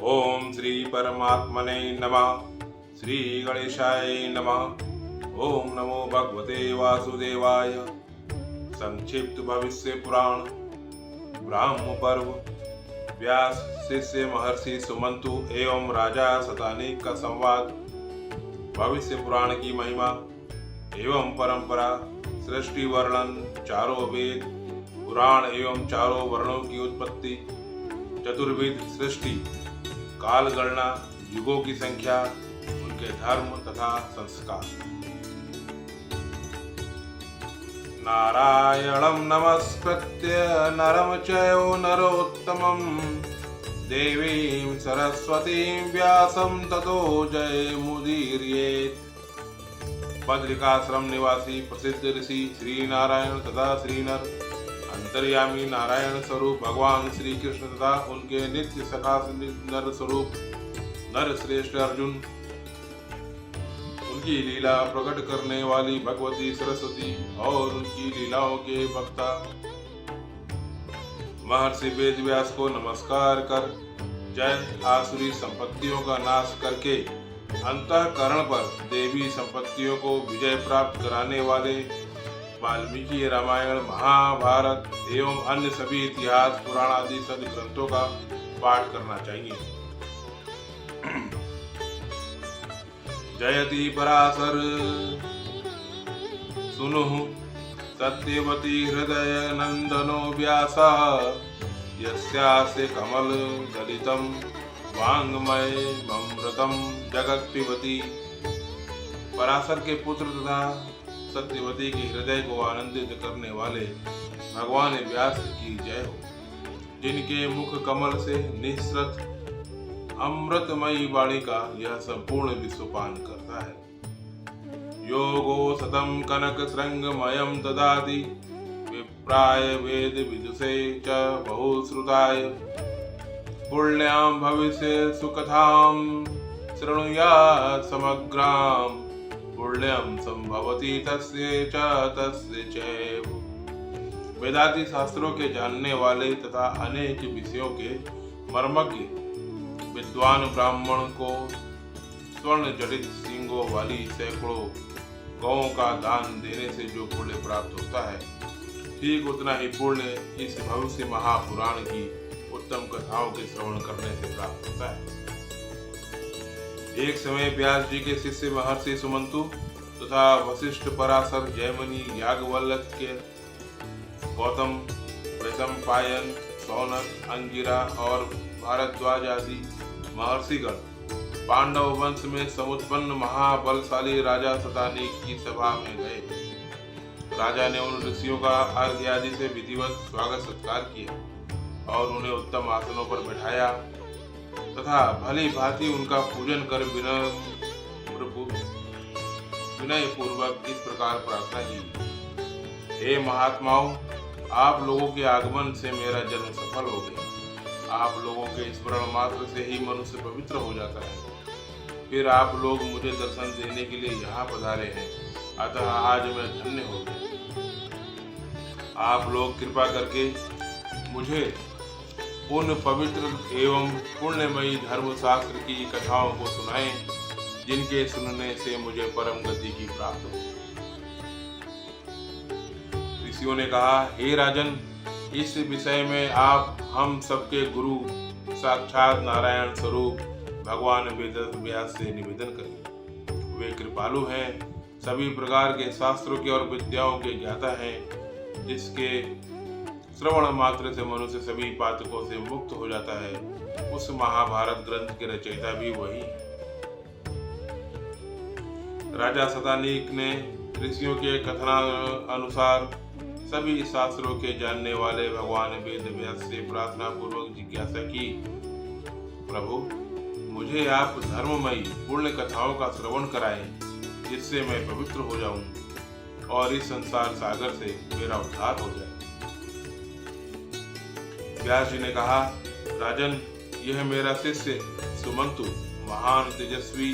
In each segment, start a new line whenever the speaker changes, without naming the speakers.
ओम श्री परमात्मने नमः। श्री गणेशाय नमः। ओम नमो भगवते वासुदेवाय। संक्षिप्त भविष्य पुराण ब्राह्म पर्व। व्यास शिष्य महर्षि सुमंतु एवं राजा शतानीक का संवाद। भविष्य पुराण की महिमा एवं परंपरा। सृष्टि वर्णन, चारों वेद, पुराण एवं चारों वर्णों की उत्पत्ति, चतुर्विध सृष्टि, काल गणना, युगों की संख्या, उनके धर्म तथा संस्कार। नारायणं नमस्कृत्य नरं चैव नरोत्तमं देवीं सरस्वतीं व्यासं ततो जयमुदीरयेत्। बद्रिकाश्रम निवासी प्रसिद्ध ऋषि श्री नारायण तथा श्री नर अंतर्यामी नारायण स्वरूप भगवान श्री कृष्ण तथा उनके नित्य सखा नर स्वरूप नर श्रेष्ठ अर्जुन, उनकी लीला प्रकट करने वाली भगवती सरस्वती और उनकी लीलाओं के वक्ता महर्षि वेद व्यास को नमस्कार कर जय आसुरी संपत्तियों का नाश करके अंतःकरण पर देवी संपत्तियों को विजय प्राप्त कराने वाले वाल्मीकि रामायण, महाभारत एवं अन्य सभी इतिहास, पुराण आदि सद ग्रंथों का पाठ करना चाहिए। जयति पराशर सुनुः सत्यवती हृदय नंदनो व्यासा यस्यास्य कमल दलितं वाङ्मयमृतं जगत् पिबति। पराशर के पुत्र तथा सत्यवती के हृदय को आनंदित करने वाले भगवान व्यास की जय हो, जिनके मुख कमल से निःसृत अमृतमयी वाणी का यह संपूर्ण विश्व पान करता है। योगो सतम कनक श्रृंगमयं ददाति विप्राय वेद विदुषे च बहुश्रुताय। पुण्यां भविष्य सुकथां शृणुयात् समग्रां पुण्यं संभवति तस्य च तस्य चैव। वेदादि शास्त्रों के जानने वाले तथा अनेक विषयों के मर्मज्ञ विद्वान ब्राह्मण को स्वर्ण जड़ित सींगों वाली सैकड़ों गौओं का दान देने से जो पुण्य प्राप्त होता है, ठीक उतना ही पुण्य इस भविष्य महापुराण की उत्तम कथाओं के श्रवण करने से प्राप्त होता है। एक समय व्यास जी के शिष्य महर्षि सुमंतु तथा वशिष्ठ, पराशर, जयमनी, याज्ञवल्क्य, गौतम, वैशंपायन, सौनक, अंगिरा और भारद्वाज आदि महर्षिगण पांडव वंश में समुत्पन्न महाबलशाली राजा शतानीक की सभा में गए। राजा ने उन ऋषियों का अर्घ्य आदि से विधिवत स्वागत सत्कार किया और उन्हें उत्तम आसनों पर बैठाया तथा भली भांति उनका पूजन कर विनय पूर्वक इस प्रकार प्रार्थना की। हे महात्माओं, आप लोगों के आगमन से मेरा जन्म सफल हो गया। आप लोगों के स्मरण मात्र से ही मनुष्य पवित्र हो जाता है। फिर आप लोग मुझे दर्शन देने के लिए यहाँ पधारे हैं, अतः आज मैं धन्य हो गया। आप लोग कृपा करके मुझे उन पवित्र एवं पुण्यमयी धर्म शास्त्र की कथाओं को सुनाएं, जिनके सुनने से मुझे परम गति की प्राप्त हो। ऋषियों ने कहा, हे राजन, इस विषय में आप हम सबके गुरु साक्षात नारायण स्वरूप भगवान वेद व्यास से निवेदन करें। वे कृपालु हैं, सभी प्रकार के शास्त्रों के और विद्याओं के ज्ञाता हैं, जिसके श्रवण मात्र से मनुष्य सभी पातकों से मुक्त हो जाता है। उस महाभारत ग्रंथ के रचयिता भी वही है। राजा शतानीक ने ऋषियों के कथनानुसार सभी शास्त्रों के जानने वाले भगवान वेद व्यास से प्रार्थना पूर्वक जिज्ञासा की, प्रभु, मुझे आप धर्ममयी पुण्य कथाओं का श्रवण कराएं, जिससे मैं पवित्र हो जाऊं और इस संसार सागर से मेरा उद्धार हो जाए। व्यास जी ने कहा, राजन, यह मेरा शिष्य सुमंतु महान तेजस्वी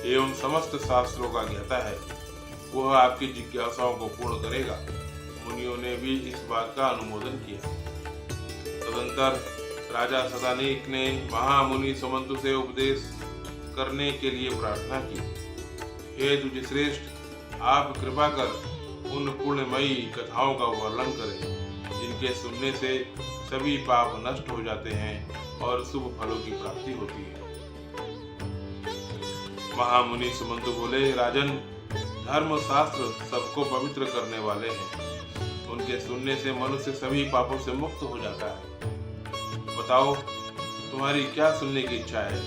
एवं समस्त शास्त्रों का ज्ञाता है। वह आपकी जिज्ञासाओं को पूर्ण करेगा। मुनियों ने भी इस बात का अनुमोदन किया। तदंतर राजा सदानीक ने महामुनि सुमंतु से उपदेश करने के लिए प्रार्थना की। हे द्विजश्रेष्ठ, आप कृपा कर उन पुण्यमयी कथाओं का वर्णन करें जिनके सुनने से सभी पाप नष्ट हो जाते हैं और शुभ फलों की प्राप्ति होती है। महामुनि सुमंतु बोले, राजन, धर्म शास्त्र सबको पवित्र करने वाले हैं। उनके सुनने से मनुष्य सभी पापों से मुक्त हो जाता है। बताओ, तुम्हारी क्या सुनने की इच्छा है?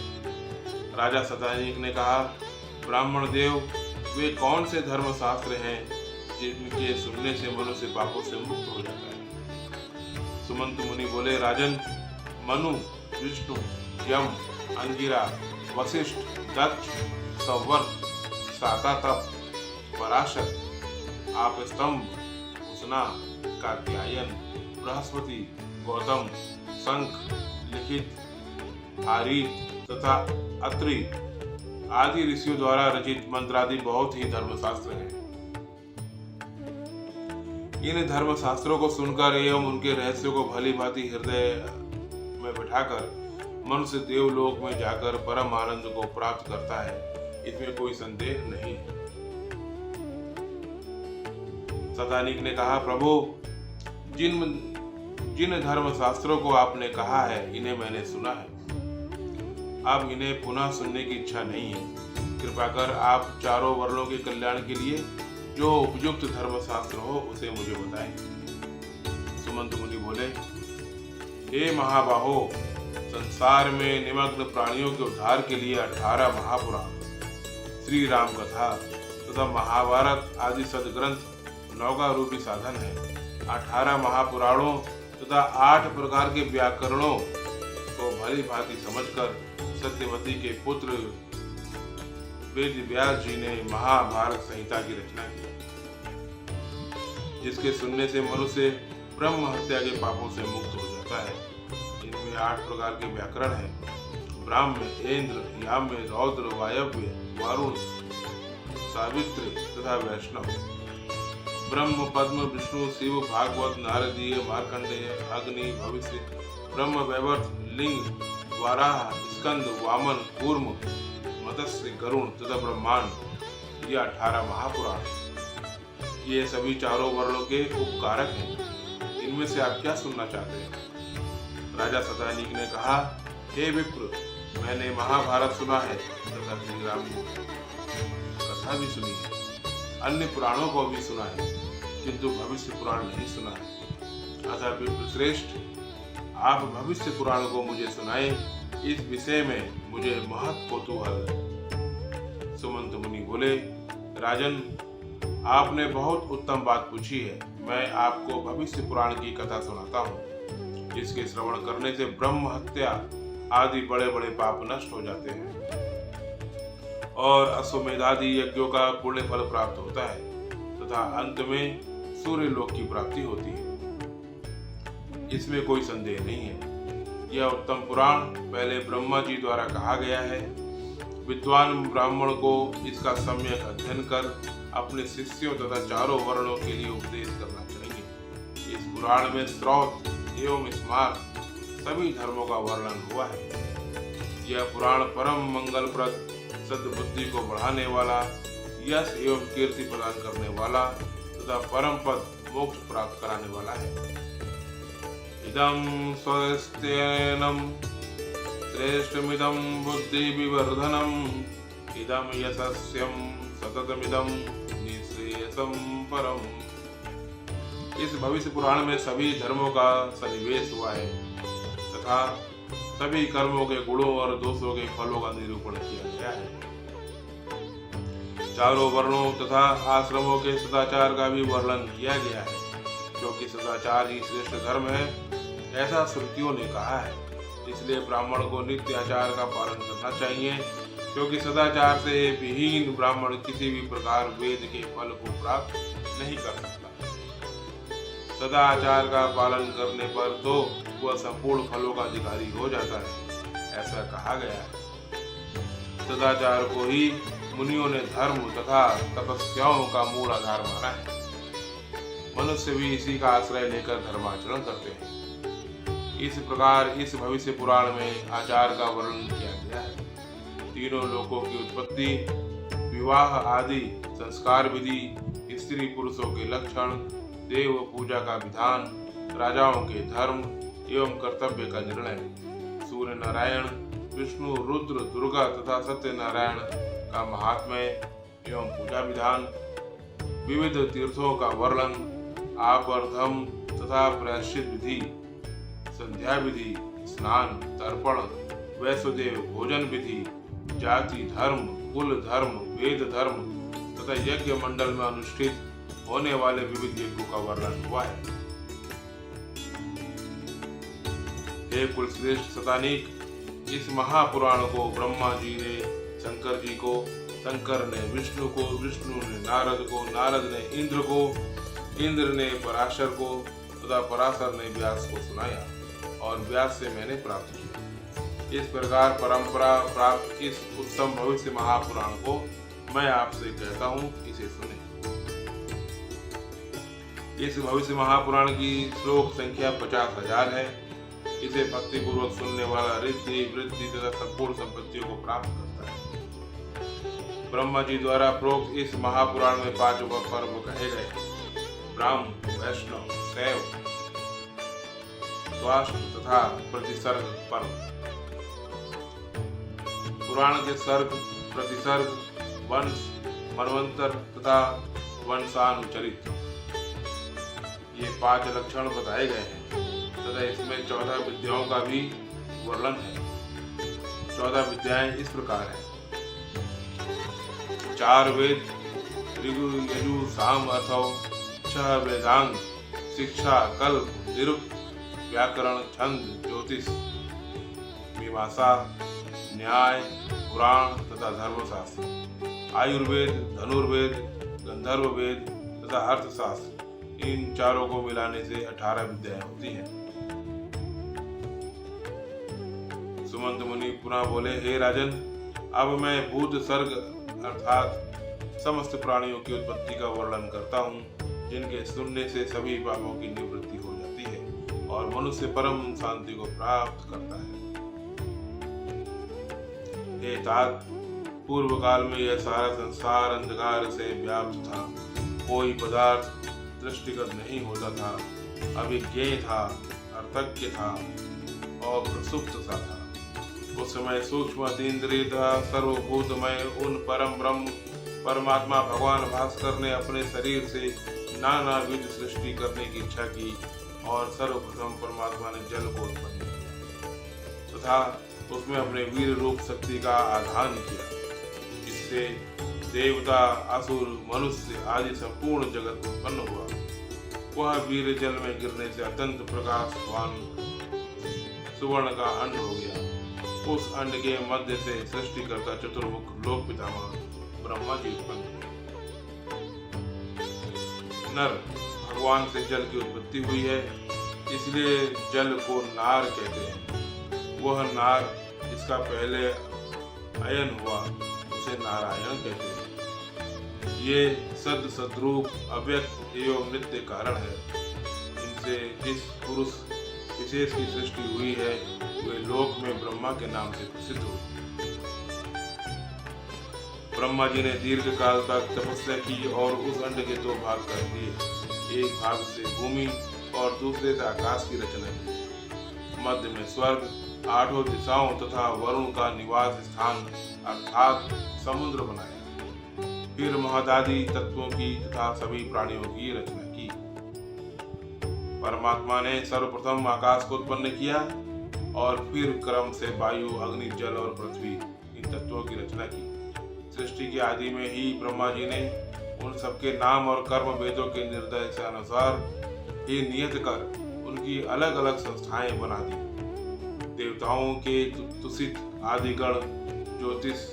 राजा सदानीक ने कहा, ब्राह्मण देव, वे कौन से धर्म शास्त्र हैं जिनके सुनने से मनुष्य पापों से मुक्त हो जाता है? सुमंत मुनि बोले, राजन, मनु, विष्णु, यम, अंगिरा, वशिष्ठ, दक्ष, संवर्त, साकातप, पराशर, आपस्तंभ, उष्णा, कात्यायन, बृहस्पति, गौतम, शंख, लिखित, आरीत तथा अत्रि आदि ऋषियों द्वारा रचित मंत्र आदि बहुत ही धर्मशास्त्र हैं। इन धर्मशास्त्रों को सुनकर एवं उनके रहस्यों को भली भांति हृदय में बिठाकर मनुष्य देवलोक में जाकर परम आनंद को प्राप्त करता है, इसमें कोई संदेह नहीं। सदानीक ने कहा, प्रभु, जिन धर्म शास्त्रों को आपने कहा है इन्हें मैंने सुना है। अब इन्हें पुनः सुनने की इच्छा नहीं है। कृपा कर आप चारों वर्णों के कल्याण के लिए जो उपयुक्त धर्म शास्त्र हो उसे मुझे बताएं। सुमंत मुनि बोले, हे महाबाहो, संसार में निमग्न प्राणियों के उद्धार के लिए 18 महापुराण, श्री राम कथा तथा महाभारत आदि सदग्रंथ नौका रूपी साधन है। 18 महापुराणों तथा 8 प्रकार के व्याकरणों को भली भांति समझकर सत्यवती के पुत्र वेद व्यास जी ने महाभारत संहिता की रचना की, जिसके सुनने से मनुष्य ब्रह्म हत्या के पापों से मुक्त हो जाता है। इनमें 8 प्रकार के व्याकरण हैं: ब्राह्म्य, इंद्र, याम्य, रौद्र, वायव्य, वरुण, सावित्री तथा वैष्णव। ब्रह्म, पद्म, विष्णु, शिव, भागवत, नारदीय, मार्कंडेय, अग्नि, भविष्य, ब्रह्म वैवर्त, लिंग, वाराह, स्कंद, वामन, कूर्म, मत्स्य, गरुण तथा ब्रह्मांड, ये 18 महापुराण। ये सभी चारों वर्णों के उपकारक हैं। इनमें से आप क्या सुनना चाहते हैं? राजा सदानीक ने कहा, हे विप्र, मैंने महाभारत सुना है तथा श्री राम कथा भी सुनी है। अन्य पुराणों को भी सुना है, किंतु भविष्य पुराण नहीं सुना है। अतः विप्र श्रेष्ठ, आप भविष्य पुराण को मुझे सुनाए, इस विषय में मुझे महत कौतूहल है। सुमंत मुनि बोले, राजन, आपने बहुत उत्तम बात पूछी है। मैं आपको भविष्य पुराण की कथा सुनाता हूँ, जिसके श्रवण करने से ब्रह्म हत्या आदि बड़े बड़े पाप नष्ट हो जाते हैं और अश्वमेधादि यज्ञों का पुण्य फल प्राप्त होता है तथा अंत में सूर्य लोक की प्राप्ति होती है। इसमें कोई संदेह नहीं है। यह उत्तम पुराण पहले ब्रह्मा जी द्वारा कहा गया है। विद्वान ब्राह्मण को इसका सम्यक अध्ययन कर अपने शिष्यों तथा चारों वर्णों के लिए उपदेश करना चाहिए। इस पुराण में श्रौत एवं स्मार्त सभी धर्मों का वर्णन हुआ है। यह पुराण परम मंगलप्रद, सद्बुद्धि को बढ़ाने वाला, यश एवं कीर्ति प्रदान करने वाला तथा परम पद मोक्ष प्राप्त कराने वाला है। इदं स्वस्त्येनं श्रेष्ठमिदं बुद्धि विवर्धनम्, इदं यशस्यं सततमिदं निःश्रेयसं परम्। इस भविष्य पुराण में सभी धर्मों का सन्निवेश हुआ है तथा सभी कर्मों के गुणों और दोषों के फलों का निरूपण किया गया है। चारों वर्णों तथा आश्रमों के सदाचार का भी वर्णन किया गया है, क्योंकि सदाचार ही श्रेष्ठ धर्म है, ऐसा श्रुतियों ने कहा है। इसलिए ब्राह्मण को नित्य आचार का पालन करना चाहिए, क्योंकि सदाचार से विहीन ब्राह्मण किसी भी प्रकार वेद के फल को प्राप्त नहीं कर सकता। सदाचार का पालन करने पर तो वह संपूर्ण फलों का अधिकारी हो जाता है, ऐसा कहा गया है। सदाचार को ही मुनियों ने धर्म तथा तपस्याओं का मूल आधार माना है। मनुष्य भी इसी का आश्रय लेकर धर्माचरण करते हैं। इस प्रकार इस भविष्य पुराण में आचार का वर्णन किया गया है। तीनों लोकों की उत्पत्ति, विवाह आदि संस्कार विधि, स्त्री पुरुषों के लक्षण, देव पूजा का विधान, राजाओं के धर्म एवं कर्तव्य का निर्णय, सूर्य नारायण, विष्णु, रुद्र, दुर्गा तथा सत्यनारायण का महात्म्य एवं पूजा विधान, विविध तीर्थों का वर्णन, आवर्धम तथा प्रायश्चित विधि, संध्या विधि, स्नान, तर्पण, वैष्णोदेव भोजन विधि, जाति धर्म, कुल धर्म, वेद धर्म तथा यज्ञ मंडल में अनुष्ठित होने वाले विविध यज्ञों का वर्णन हुआ है। हे कुलश्रेष्ठ शतानीक, इस महापुराण को ब्रह्मा जी ने शंकर जी को, शंकर ने विष्णु को, विष्णु ने नारद को, नारद ने इंद्र को, इंद्र ने पराशर को तथा पराशर ने व्यास को सुनाया और व्यास से मैंने प्राप्त किया। इस प्रकार परंपरा प्राप्त इस उत्तम भविष्य महापुराण को मैं आपसे कहता हूँ, इसे सुने। इस भविष्य महापुराण की श्लोक संख्या 50,000 है। इसे भक्ति पूर्वक सुनने वाला रिद्धि, वृद्धि तथा संपूर्ण संपत्तियों को प्राप्त करता है। ब्रह्मा जी द्वारा प्रोक्त इस महापुराण में 5 पर्व कहे गए: ब्राह्म, वैष्णव, शैव, स्वाष्ट तथा प्रतिसर्ग पर्व। पुराण के सर्ग, प्रतिसर्ग, वंश, मनवंतर तथा वंशानुचरित, ये 5 लक्षण बताए गए हैं तथा इसमें 14 विद्याओं का भी वर्णन है। 14 विद्याएं इस प्रकार हैं: 4 वेद, ऋगु, यजु, साम, अथर्व, 6 वेदांग, शिक्षा, कल्प, निरुक्त, व्याकरण, छंद, ज्योतिष, मीमांसा, न्याय, पुराण तथा धर्मशास्त्र, आयुर्वेद, धनुर्वेद, गंधर्व वेद तथा अर्थशास्त्र। इन चारों को मिलाने से 18 विद्याएं होती हैं। सुमंत मुनि पुनः बोले, हे राजन, अब मैं भूत सर्ग अर्थात समस्त प्राणियों की उत्पत्ति का वर्णन करता हूँ, जिनके सुनने से सभी पापों की निवृत्ति हो जाती है और मनुष्य परम शांति को प्राप्त करता है। हे तात, पूर्व काल में यह सारा संसार अंधकार से व्याप्त था। कोई पदार्थ दृष्टिगत नहीं होता था, अभिज्ञेय था, अर्थज्ञ था और प्रसुप्त सा था। उस समय सूक्ष्म अतीन्द्रिय सर्वभूतमय उन परम ब्रह्म परमात्मा भगवान भास्कर ने अपने शरीर से नाना विध सृष्टि करने की इच्छा की और सर्वप्रथम परमात्मा ने जल को उत्पन्न किया तथा उसमें अपने वीर रूप शक्ति का आधान किया। इससे देवता, असुर, मनुष्य आदि संपूर्ण जगत उत्पन्न हुआ। वह वीर जल में गिरने से अत्यंत प्रकाशवान सुवर्ण का अंड हो गया। उस अंड के मध्य से सृष्टिकर्ता चतुर्मुख लोक पितामह ब्रह्मा जी उत्पन्न हुए। नर भगवान से जल की उत्पत्ति हुई है, इसलिए जल को नार कहते हैं। वह नार जिसका पहले अयन हुआ उसे नारायण कहते हैं। ये सद सद्रूप अव्यक्त एवं नित्य कारण है। इनसे जिस पुरुष विशेष की सृष्टि हुई है वे लोक में ब्रह्मा के नाम से प्रसिद्ध हुए। ब्रह्मा जी ने दीर्घ काल तक तपस्या की और उस अंड के 2 भाग कर दिए। एक भाग से भूमि और दूसरे से आकाश की रचना की। मध्य में स्वर्ग, 8 दिशाओं तथा वरुण का निवास स्थान अर्थात समुद्र बनाया। फिर महदादि तत्वों की तथा सभी प्राणियों की रचना की। परमात्मा ने सर्वप्रथम आकाश को उत्पन्न किया और फिर क्रम से वायु, अग्नि, जल और पृथ्वी इन तत्वों की रचना की। सृष्टि के आदि में ही ब्रह्मा जी ने उन सबके नाम और कर्म वेदों के निर्देश अनुसार ही नियत कर उनकी अलग अलग संस्थाएं बना दी। देवताओं के तुषित आदिगण, ज्योतिष,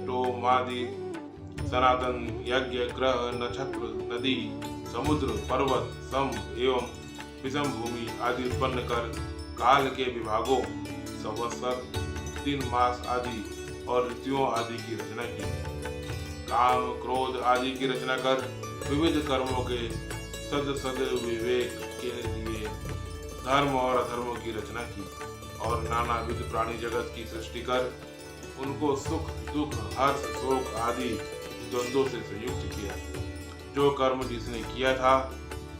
टोमादि, सनातन, यज्ञ, ग्रह, नक्षत्र, नदी, समुद्र, पर्वत, सम एवं विषम भूमि आदि उत्पन्न कर काल के विभागों, संवत्सर, 3 मास आदि और ऋतुओं आदि की रचना की। काम, क्रोध आदि की रचना कर विविध कर्मों के सद विवेक के लिए धर्म और अधर्मों की रचना की और नानाविध प्राणी जगत की सृष्टि कर उनको सुख दुख हर्ष शोक आदि द्वंद्वों से संयुक्त किया। जो कर्म जिसने किया था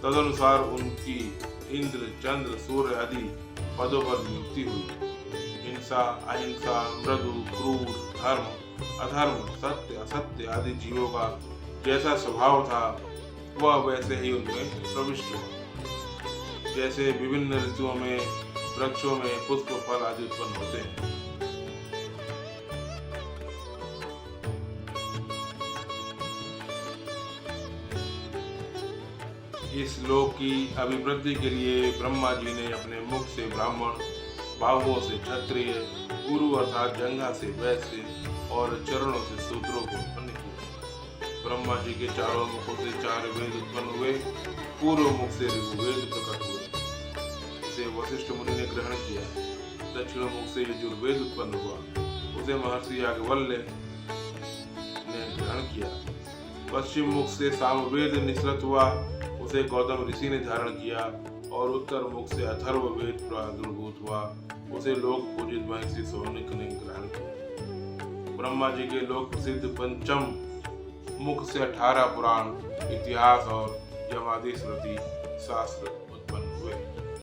तदनुसार उनकी इंद्र चंद्र सूर्य आदि पदों पर नियुक्ति हुई। हिंसा अहिंसा मृदु क्रूर धर्म अधर्म सत्य असत्य आदि जीवों का जैसा स्वभाव था वह वैसे ही उनमें प्रविष्ट हुआ। जैसे विभिन्न ऋतुओं में वृक्षों में पुष्प फल आदि उत्पन्न होते हैं। इस लोक की अभिवृद्धि के लिए ब्रह्मा जी ने अपने मुख से ब्राह्मण, बाहुओं से क्षत्रिय, गुरु अर्थात जंघा से वैश्य और चरणों से शूद्रों को उत्पन्न किया। ब्रह्मा जी के चारों मुखों से 4 वेद उत्पन्न हुए। पूर्व मुख से ऋग्वेद प्रकट हुए, इसे वशिष्ठ मुनि ने ग्रहण किया। दक्षिण मुख से यजुर्वेद उत्पन्न हुआ, उसे महर्षि याज्ञवल्क्य ने ग्रहण किया। पश्चिम मुख से सामवेद निसृत हुआ, उसे गौतम ऋषि ने धारण किया। और उत्तर मुख से अथर्ववेद प्रादुर्भूत हुआ, उसे लोक पूजित महर्षि शौनक ने ग्रहण किया। ब्रह्मा जी के लोक प्रसिद्ध पंचम मुख से 18 पुराण, इतिहास और यमादि स्मृति शास्त्र